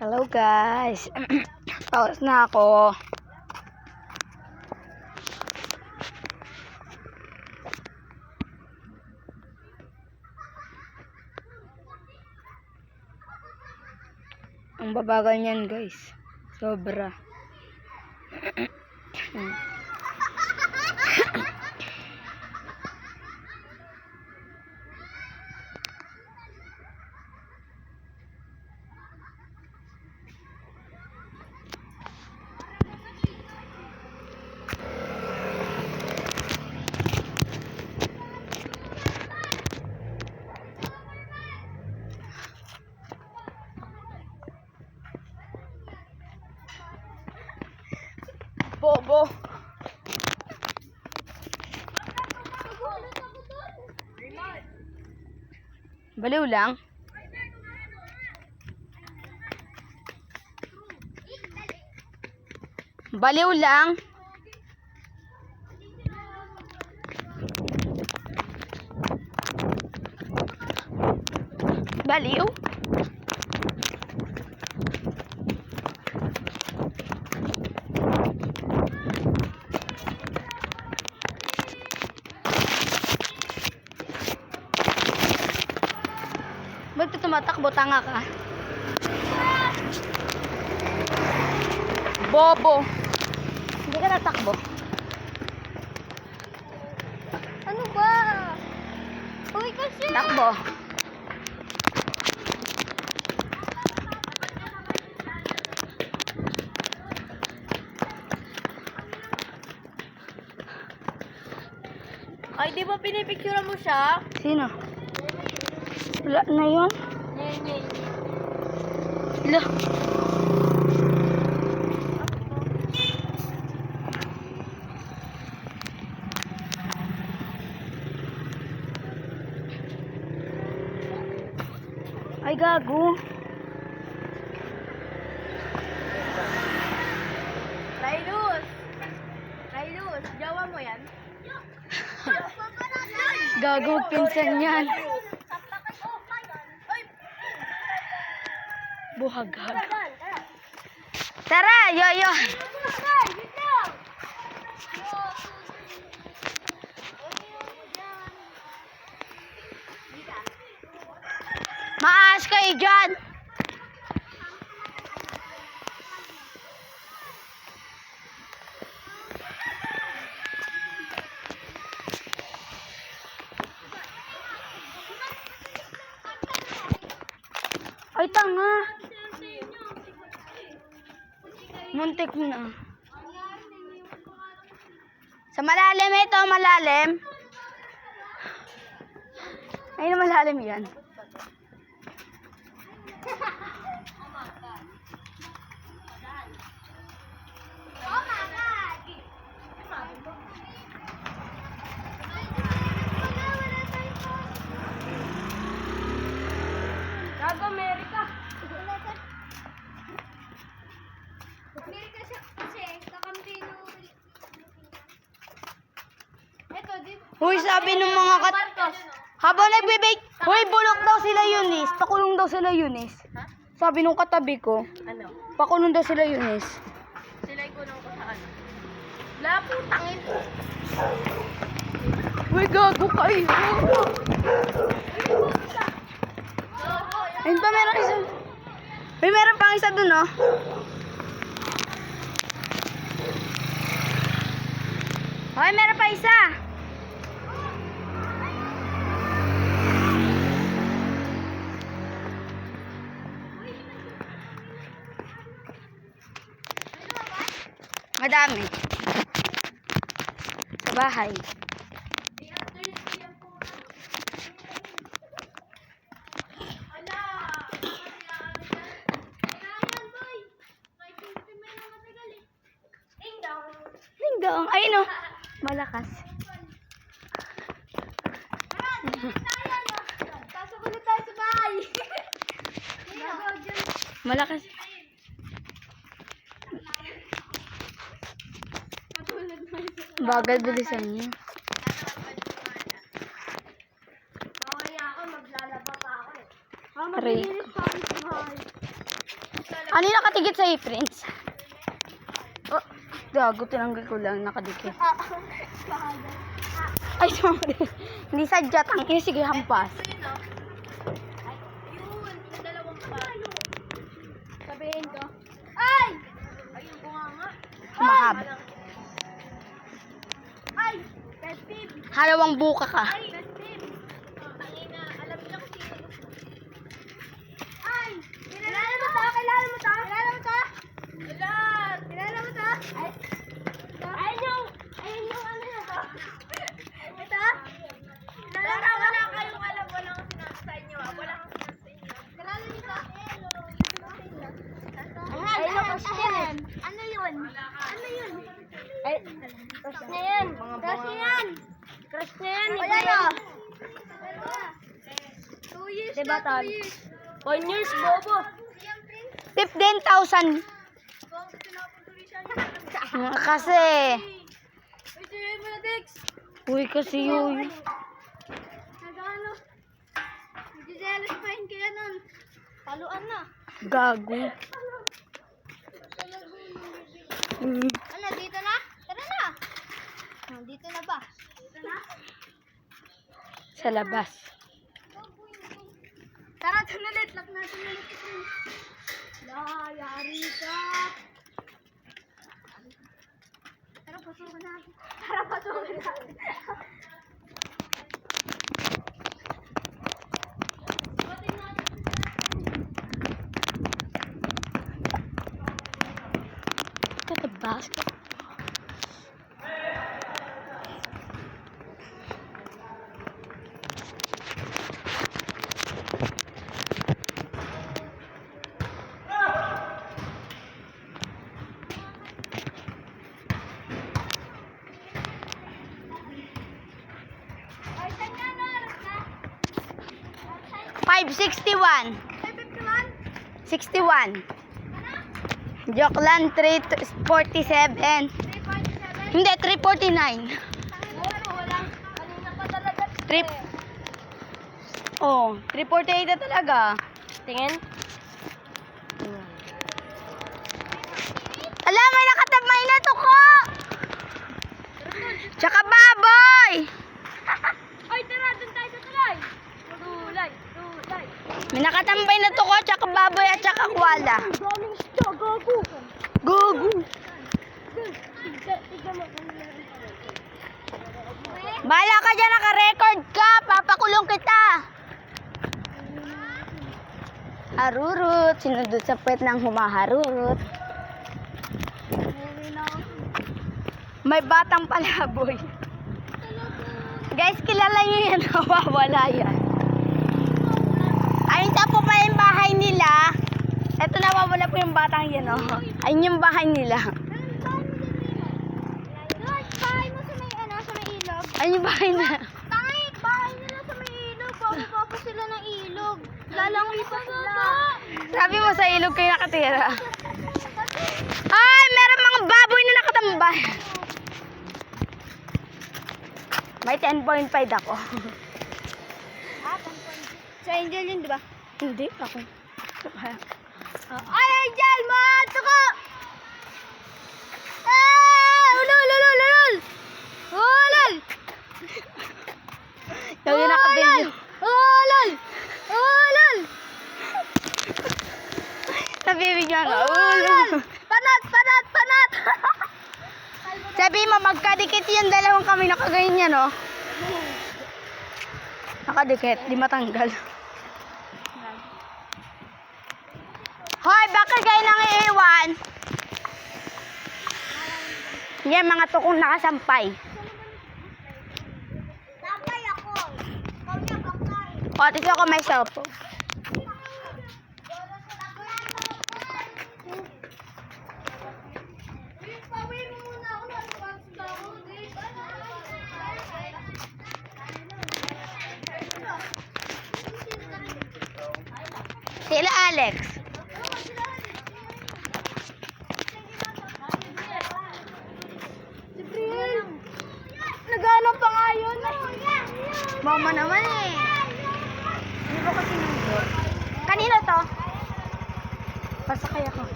Hello guys. Paus na ako. Ang babagal niyan guys. Sobra. Bobo. Baliw lang. Baliw lang. Baliw. Ba't ka tumatakbo? Tanga ka? Bobo. Hindi ka natakbo. Ano ba? Uy, kasi. Takbo. Ay, di ba pinipicture mo siya? Sino? Wala na yun? Nye. Wala. Ay, gago. Railus, jawa mo yan? Gago, pinsan yan. Buhagag. Tara, yoyo. Maas kayo dyan. Ay, tanga. Muntik na. Sa malalim ito, malalim. Ayun, malalim yan. Gago, Amerika. Amerika siya kasi kakampino. Eto, dito. Uy, sabi ng mga habang nagbibake, uy, bulok daw sila Eunice. Pakulong daw sila Eunice. Ha? Sabi nung katabi ko, Ano? pakulong daw sila Eunice. Sila yung kunong ko saan? Laputangin. Uy, gago kayo. Ayun pa, meron isa. Uy, meron pang isa dun, oh. Uy, meron pa isa. Madami. Sa bahay. Hinggang. Ayun, oh. Malakas. Pasok ulit tayo sa bahay. Malakas. Bagal bilisan niya. Mamaya ako, maglalaba pa ako eh. Aray. Maglinis pa ako sa bahay. Ano yung nakatigit sa'yo, Prince? Oh, gago, tinanggal ko lang, nakadikit. Ay, sorry. Hindi sadya, tangin. Sige, hampas. Yun, yung dalawang pa. Sabihin ko. Ay! Ayun, bunganga. Mahaba. Ay! Festive! Halawang buka ka. Ay! Festive! Tangina, alam niyo kung sino gusto. Ay! Kilala mo to? Kilala mo to? Kilala mo to? Kilala mo to? Ay! Ayun yung ano na to? Ito? Wala kayong alam. Wala kang sinabi sa inyo. Wala kang sinabi sa inyo. Kilala niyo to? Ayun yung Christian. Ano yun? Ano yun? Ay, crush na yan. Crush na yan. Crush na yan. O yan o. 2 years Diba, na, Tan? 2 years. 1 years, bobo. 15,000. Kasi. Uy, sabihin mo na, Dex. Uy, kasi yun. Nagano? Nagsiselos pa yun kaya nun. Taluan na. Gago. Ano, dito na? Tara na. Dito na ba? Dito na? Sa labas. Tara, dun ulit. Lock natin ulit ito. Yari ka. Tara, pasukan natin. Tara, pasukan natin. To the basket. Ay, saan nga na? 561. 551? 61. Joke lang, 347. 347? Hindi, 349. Walang. Kanina pa talaga. Trip. Oh, 348 na talaga. Tingin? Alam, may nakatabay na to ko. Tsaka baboy. Ay, tara, dun tayo sa tulay. Tulay, tulay. May nakatambay na to ko, tsaka baboy at tsaka kwala. Daming isda, gago. Gugu. Tiga mo. Bahala ka dyan, naka-record ka. Papakulong kita. Harurut. Sinundot sa puwet ng humaharurut. May batang palaboy. Guys, kilala nyo yan. Nawawala yan. Ayun sa po pa yung bahay nila. Eto, nawawala po yung batang yan. Oh. Ayun yung bahay nila. Bahay mo sa may, ano, sa may ilog. Ayun yung bahay nila. Tangik, bahay nila sa may ilog. Bababa pa sila ng ilog. Lalangoy pa sila. Sabi mo sa ilog kayo nakatira. Ay, meron mga baboy na nakatambay. May 10.5 ako. Sa Angel yun, di ba? Hindi, ako. Ay, Angel! Mato ka! Ah! Ulol, ulol, ulol! Ulol! Yung nakabidyo. Ulol! Ulol! Nabibigyan ka. Ulol! Panat, panat, panat! Sabi mo, magkadikit yung dalawang kami nakaganyan, no? Nakadikit, di matanggal. Hoy, bakit kayo nang iiwan? Yan, mga tukong nakasampay. Sampay ako. Ikaw niya, baklay. O, tito ko may cellphone. Sila Alex. Nagano pa nga yun. Mama naman eh. Hindi ko kasi nandun. Kanino to? Pasakay ako.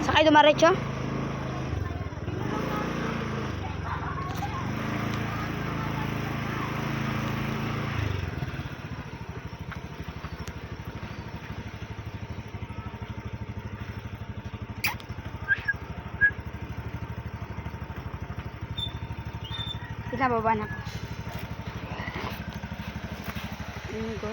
Sakay dumaretso? Pinababa na ako. Go.